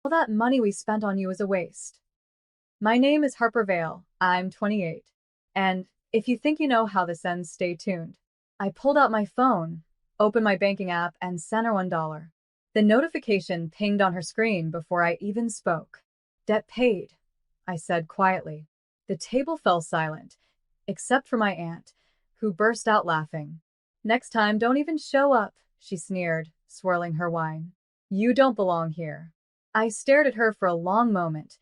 All that money we spent on you is a waste. My name is Harper Vale. I'm 28. And if you think you know how this ends, stay tuned. I pulled out my phone, opened my banking app, and sent her $1. The notification pinged on her screen before I even spoke. Debt paid, I said quietly. The table fell silent, except for my aunt, who burst out laughing. Next time, don't even show up, she sneered, swirling her wine. You don't belong here. I stared at her for a long moment,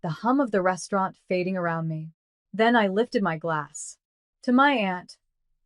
the hum of the restaurant fading around me. Then I lifted my glass. To my aunt,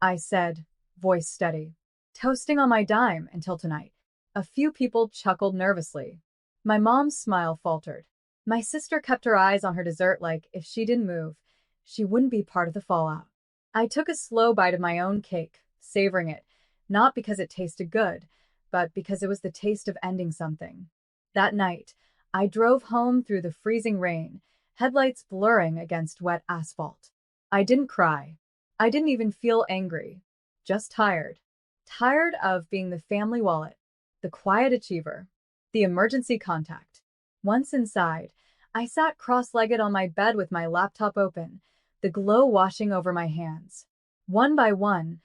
I said, voice steady. Toasting on my dime until tonight. A few people chuckled nervously. My mom's smile faltered. My sister kept her eyes on her dessert like if she didn't move, she wouldn't be part of the fallout. I took a slow bite of my own cake, savoring it, not because it tasted good, but because it was the taste of ending something. That night, I drove home through the freezing rain, headlights blurring against wet asphalt. I didn't cry. I didn't even feel angry. Just tired. Tired of being the family wallet, the quiet achiever, the emergency contact. Once inside, I sat cross-legged on my bed with my laptop open, the glow washing over my hands. One by one,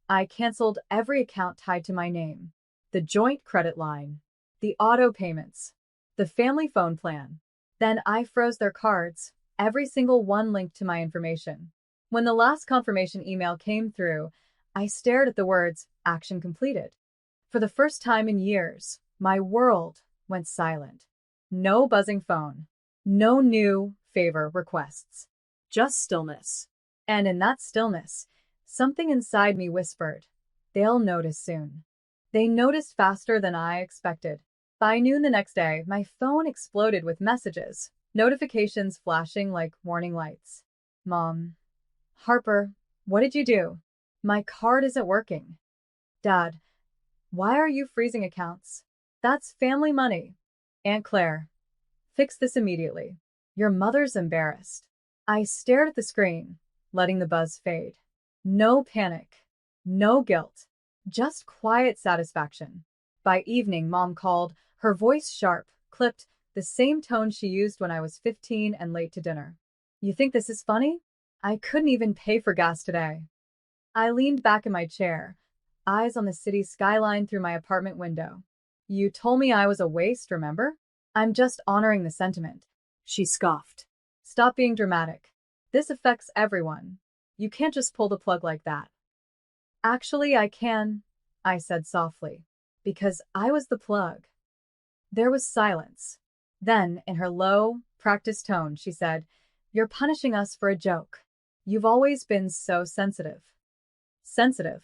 I canceled every account tied to my name. The joint credit line, the auto payments, the family phone plan. Then I froze their cards, every single one linked to my information. When the last confirmation email came through, I stared at the words, action completed. For the first time in years, my world went silent. No buzzing phone. No new favor requests. Just stillness. And in that stillness, something inside me whispered, they'll notice soon. They noticed faster than I expected. By noon the next day, my phone exploded with messages, notifications flashing like warning lights. Mom. Harper, what did you do? My card isn't working. Dad, why are you freezing accounts? That's family money. Aunt Claire, fix this immediately. Your mother's embarrassed. I stared at the screen, letting the buzz fade. No panic. No guilt. Just quiet satisfaction. By evening, Mom called, her voice sharp, clipped, the same tone she used when I was 15 and late to dinner. You think this is funny? I couldn't even pay for gas today. I leaned back in my chair, eyes on the city skyline through my apartment window. You told me I was a waste, remember? I'm just honoring the sentiment. She scoffed. Stop being dramatic. This affects everyone. You can't just pull the plug like that. Actually, I can, I said softly, because I was the plug. There was silence. Then, in her low, practiced tone, she said, you're punishing us for a joke. You've always been so sensitive. Sensitive.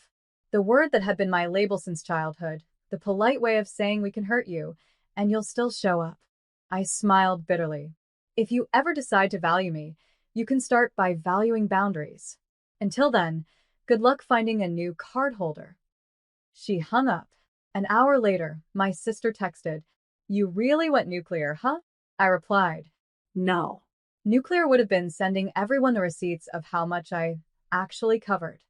The word that had been my label since childhood, the polite way of saying we can hurt you, and you'll still show up. I smiled bitterly. If you ever decide to value me, you can start by valuing boundaries. Until then, good luck finding a new card holder. She hung up. An hour later, my sister texted, you really went nuclear, huh? I replied, no. Nuclear would have been sending everyone the receipts of how much I actually covered.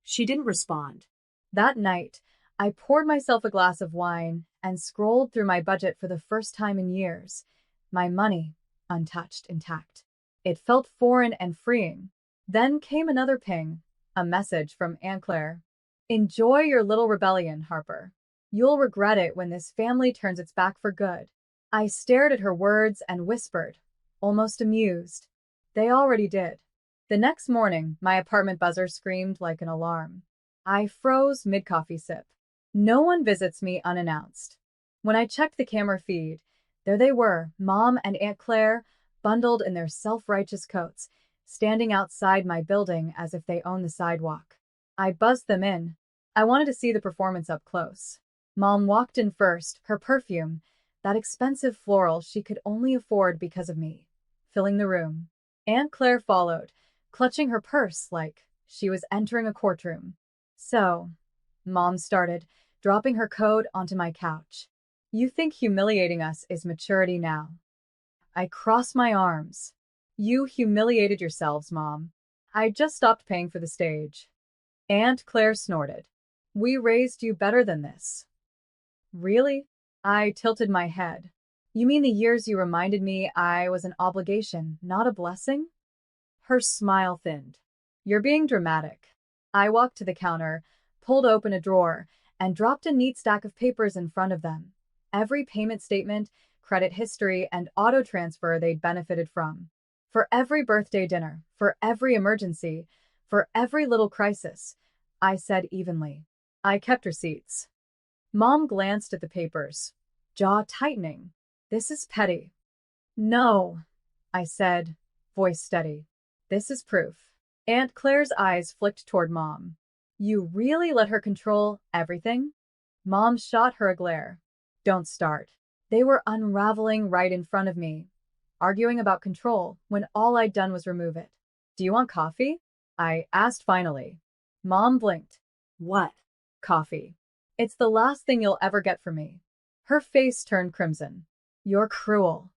She didn't respond. That night, I poured myself a glass of wine and scrolled through my budget for the first time in years. My money, untouched, intact. It felt foreign and freeing. Then came another ping, a message from Aunt Claire. Enjoy your little rebellion, Harper. You'll regret it when this family turns its back for good. I stared at her words and whispered, almost amused. They already did. The next morning, my apartment buzzer screamed like an alarm. I froze mid-coffee sip. No one visits me unannounced. When I checked the camera feed, there they were, Mom and Aunt Claire, bundled in their self-righteous coats, standing outside my building as if they owned the sidewalk. I buzzed them in. I wanted to see the performance up close. Mom walked in first, her perfume, that expensive floral she could only afford because of me, filling the room. Aunt Claire followed, clutching her purse like she was entering a courtroom. So, Mom started, dropping her coat onto my couch. You think humiliating us is maturity now? I crossed my arms. You humiliated yourselves, Mom. I just stopped paying for the stage. Aunt Claire snorted. We raised you better than this. Really? I tilted my head. You mean the years you reminded me I was an obligation, not a blessing? Her smile thinned. You're being dramatic. I walked to the counter, pulled open a drawer, and dropped a neat stack of papers in front of them. Every payment statement, credit history, and auto transfer they'd benefited from. For every birthday dinner, for every emergency, for every little crisis, I said evenly. I kept receipts. Mom glanced at the papers, jaw tightening. This is petty. No, I said, voice steady. This is proof. Aunt Claire's eyes flicked toward Mom. You really let her control everything? Mom shot her a glare. Don't start. They were unraveling right in front of me, arguing about control when all I'd done was remove it. Do you want coffee? I asked finally. Mom blinked. What? Coffee. It's the last thing you'll ever get from me. Her face turned crimson. You're cruel.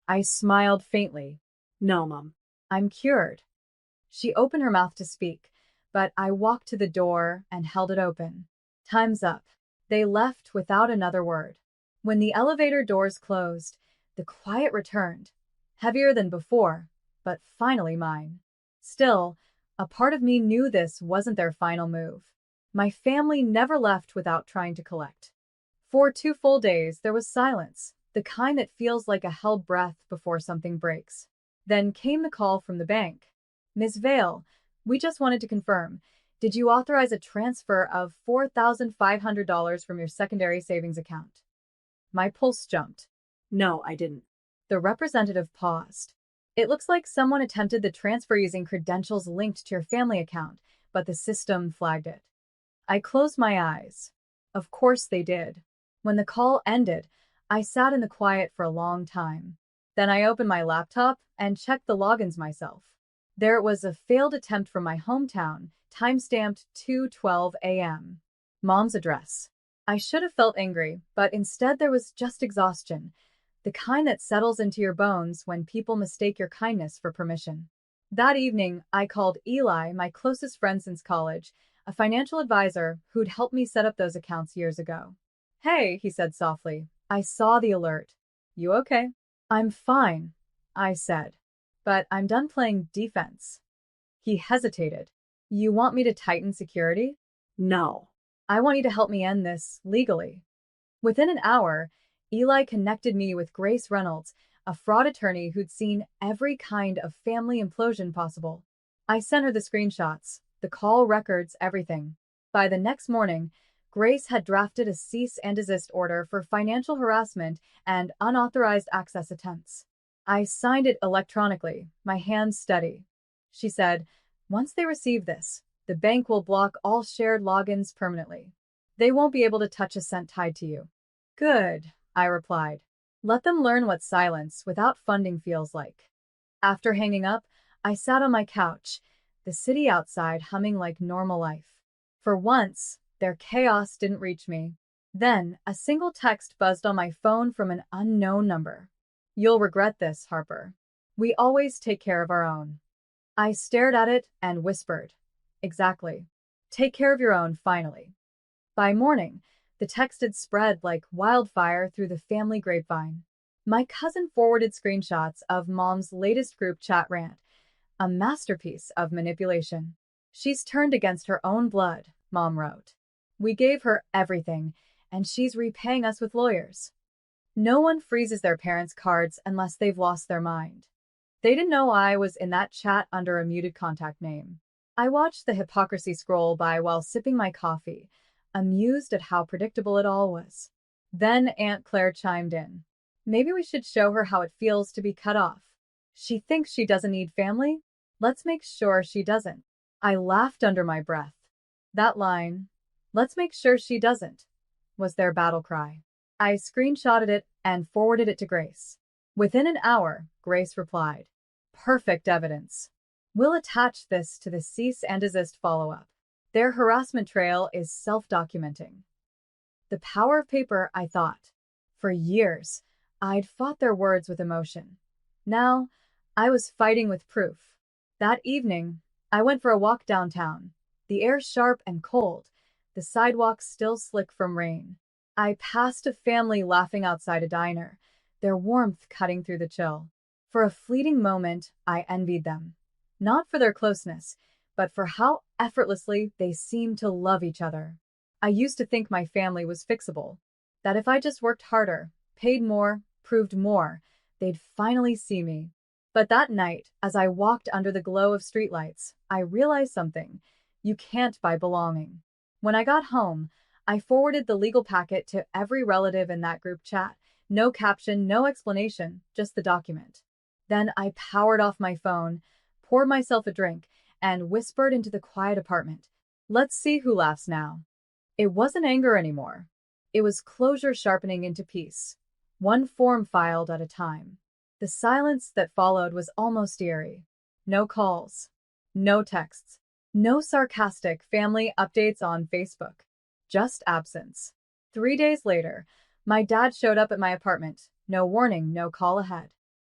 I smiled faintly. No, Mom. I'm cured. She opened her mouth to speak, but I walked to the door and held it open. Time's up. They left without another word. When the elevator doors closed, the quiet returned, heavier than before, but finally mine. Still, a part of me knew this wasn't their final move. My family never left without trying to collect. For 2 full days, there was silence, the kind that feels like a held breath before something breaks. Then came the call from the bank. Ms. Vale, we just wanted to confirm. Did you authorize a transfer of $4,500 from your secondary savings account? My pulse jumped. No, I didn't. The representative paused. It looks like someone attempted the transfer using credentials linked to your family account, but the system flagged it. I closed my eyes. Of course they did. When the call ended, I sat in the quiet for a long time. Then I opened my laptop and checked the logins myself. There was a failed attempt from my hometown, time-stamped 2:12 a.m. Mom's address. I should have felt angry, but instead there was just exhaustion, the kind that settles into your bones when people mistake your kindness for permission. That evening, I called Eli, my closest friend since college, a financial advisor who'd helped me set up those accounts years ago. Hey, he said softly. I saw the alert. You okay? I'm fine, I said. But I'm done playing defense. He hesitated. You want me to tighten security? No. I want you to help me end this legally. Within an hour, Eli connected me with Grace Reynolds, a fraud attorney who'd seen every kind of family implosion possible. I sent her the screenshots, the call records, everything. By the next morning, Grace had drafted a cease and desist order for financial harassment and unauthorized access attempts. I signed it electronically, my hands steady. She said, once they receive this, the bank will block all shared logins permanently. They won't be able to touch a cent tied to you. Good, I replied. Let them learn what silence without funding feels like. After hanging up, I sat on my couch, the city outside humming like normal life. For once, their chaos didn't reach me. Then, a single text buzzed on my phone from an unknown number. You'll regret this, Harper. We always take care of our own. I stared at it and whispered. Exactly. Take care of your own, finally. By morning, the text had spread like wildfire through the family grapevine. My cousin forwarded screenshots of Mom's latest group chat rant, a masterpiece of manipulation. She's turned against her own blood, Mom wrote. We gave her everything, and she's repaying us with lawyers. No one freezes their parents' cards unless they've lost their mind. They didn't know I was in that chat under a muted contact name. I watched the hypocrisy scroll by while sipping my coffee, amused at how predictable it all was. Then Aunt Claire chimed in. Maybe we should show her how it feels to be cut off. She thinks she doesn't need family? Let's make sure she doesn't. I laughed under my breath. That line, let's make sure she doesn't, was their battle cry. I screenshotted it and forwarded it to Grace. Within an hour, Grace replied. Perfect evidence. We'll attach this to the cease and desist follow-up. Their harassment trail is self-documenting. The power of paper, I thought. For years, I'd fought their words with emotion. Now, I was fighting with proof. That evening, I went for a walk downtown. The air sharp and cold, the sidewalks still slick from rain. I passed a family laughing outside a diner, their warmth cutting through the chill. For a fleeting moment, I envied them. Not for their closeness, but for how effortlessly they seemed to love each other. I used to think my family was fixable, that if I just worked harder, paid more, proved more, they'd finally see me. But that night, as I walked under the glow of streetlights, I realized something. You can't buy belonging. When I got home, I forwarded the legal packet to every relative in that group chat. No caption, no explanation, just the document. Then I powered off my phone, poured myself a drink, and whispered into the quiet apartment. Let's see who laughs now. It wasn't anger anymore. It was closure sharpening into peace, one form filed at a time. The silence that followed was almost eerie. No calls, no texts, no sarcastic family updates on Facebook. Just absence. 3 days later, my dad showed up at my apartment. No warning, no call ahead.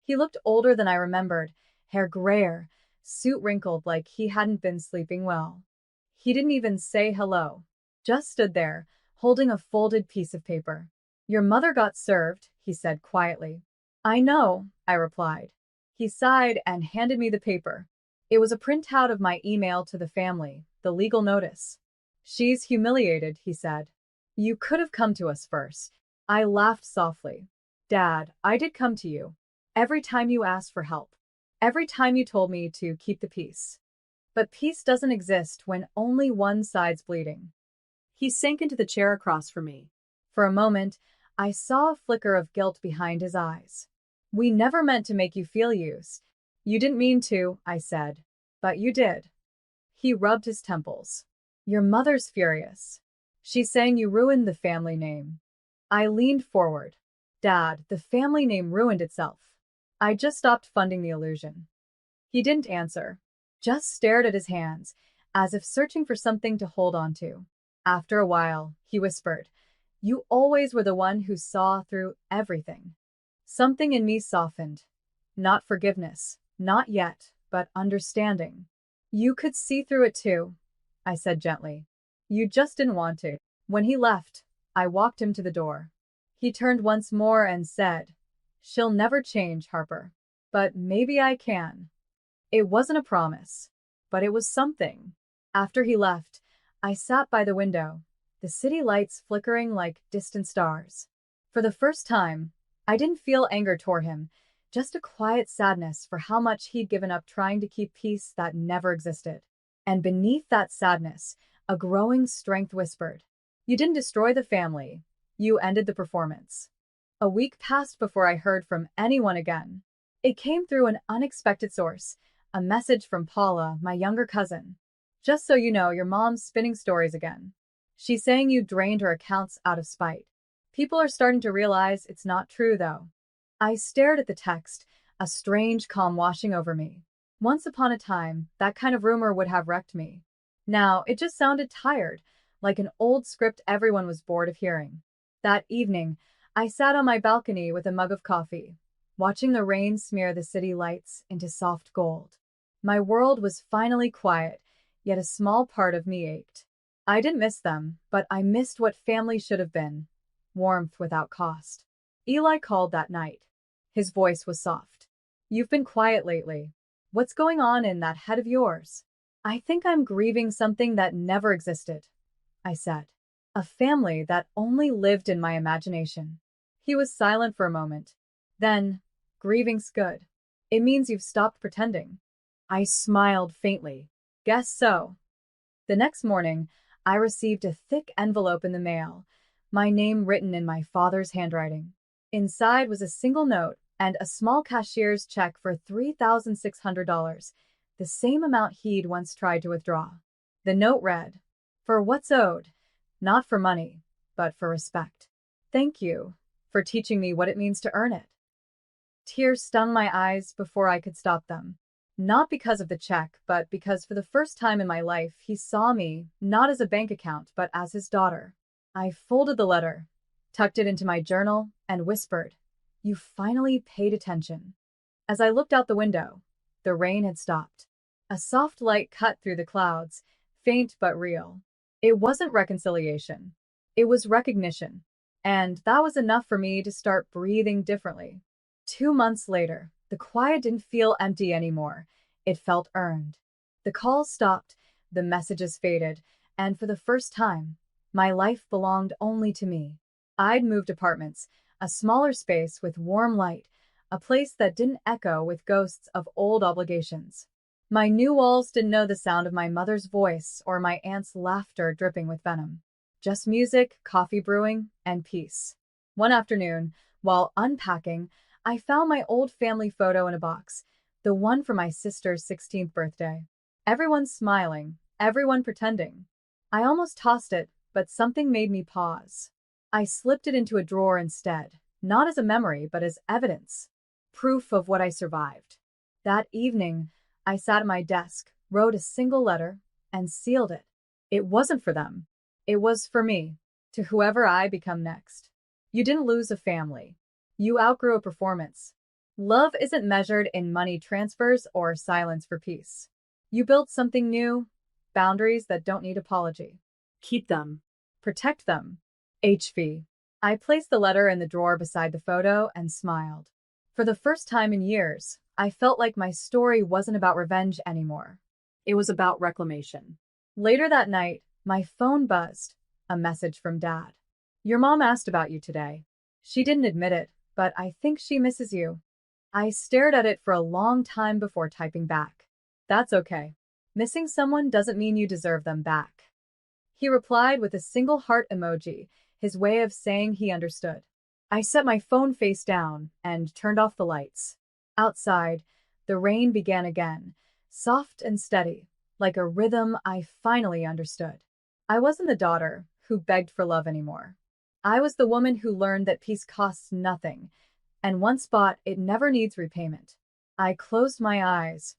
He looked older than I remembered, hair grayer, suit wrinkled like he hadn't been sleeping well. He didn't even say hello, just stood there, holding a folded piece of paper. Your mother got served, he said quietly. I know, I replied. He sighed and handed me the paper. It was a printout of my email to the family, the legal notice. She's humiliated, he said. You could have come to us first. I laughed softly. Dad, I did come to you. Every time you asked for help. Every time you told me to keep the peace. But peace doesn't exist when only one side's bleeding. He sank into the chair across from me. For a moment, I saw a flicker of guilt behind his eyes. We never meant to make you feel used. You didn't mean to, I said. But you did. He rubbed his temples. Your mother's furious. She's saying you ruined the family name. I leaned forward. Dad, the family name ruined itself. I just stopped funding the illusion. He didn't answer, just stared at his hands, as if searching for something to hold on to. After a while, he whispered, You always were the one who saw through everything. Something in me softened. Not forgiveness, not yet, but understanding. You could see through it too, I said gently. You just didn't want to. When he left, I walked him to the door. He turned once more and said, She'll never change, Harper. But maybe I can. It wasn't a promise, but it was something. After he left, I sat by the window, the city lights flickering like distant stars. For the first time, I didn't feel anger toward him, just a quiet sadness for how much he'd given up trying to keep peace that never existed. And beneath that sadness, a growing strength whispered, You didn't destroy the family. You ended the performance. A week passed before I heard from anyone again. It came through an unexpected source, a message from Paula, my younger cousin. Just so you know, your mom's spinning stories again. She's saying you drained her accounts out of spite. People are starting to realize it's not true, though. I stared at the text, a strange calm washing over me. Once upon a time, that kind of rumor would have wrecked me. Now, it just sounded tired, like an old script everyone was bored of hearing. That evening, I sat on my balcony with a mug of coffee, watching the rain smear the city lights into soft gold. My world was finally quiet, yet a small part of me ached. I didn't miss them, but I missed what family should have been. Warmth without cost. Eli called that night. His voice was soft. You've been quiet lately. What's going on in that head of yours? I think I'm grieving something that never existed, I said. A family that only lived in my imagination. He was silent for a moment. Then, grieving's good. It means you've stopped pretending. I smiled faintly. Guess so. The next morning, I received a thick envelope in the mail, my name written in my father's handwriting. Inside was a single note and a small cashier's check for $3,600, the same amount he'd once tried to withdraw. The note read, For what's owed, not for money, but for respect. Thank you for teaching me what it means to earn it. Tears stung my eyes before I could stop them. Not because of the check, but because for the first time in my life, he saw me, not as a bank account, but as his daughter. I folded the letter, tucked it into my journal, and whispered, You finally paid attention. As I looked out the window, the rain had stopped. A soft light cut through the clouds, faint but real. It wasn't reconciliation. It was recognition. And that was enough for me to start breathing differently. 2 months later, the quiet didn't feel empty anymore. It felt earned. The calls stopped, the messages faded, and for the first time, my life belonged only to me. I'd moved apartments, a smaller space with warm light, a place that didn't echo with ghosts of old obligations. My new walls didn't know the sound of my mother's voice or my aunt's laughter dripping with venom. Just music, coffee brewing, and peace. One afternoon, while unpacking, I found my old family photo in a box, the one for my sister's 16th birthday. Everyone smiling, everyone pretending. I almost tossed it, but something made me pause. I slipped it into a drawer instead, not as a memory, but as evidence. Proof of what I survived. That evening, I sat at my desk, wrote a single letter, and sealed it. It wasn't for them. It was for me, to whoever I become next. You didn't lose a family. You outgrew a performance. Love isn't measured in money transfers or silence for peace. You built something new, boundaries that don't need apology. Keep them. Protect them. HV. I placed the letter in the drawer beside the photo and smiled. For the first time in years, I felt like my story wasn't about revenge anymore. It was about reclamation. Later that night, my phone buzzed. A message from Dad. Your mom asked about you today. She didn't admit it, but I think she misses you. I stared at it for a long time before typing back. That's okay. Missing someone doesn't mean you deserve them back. He replied with a single heart emoji, his way of saying he understood. I set my phone face down and turned off the lights. Outside, the rain began again, soft and steady, like a rhythm I finally understood. I wasn't the daughter who begged for love anymore. I was the woman who learned that peace costs nothing, and once bought, it never needs repayment. I closed my eyes,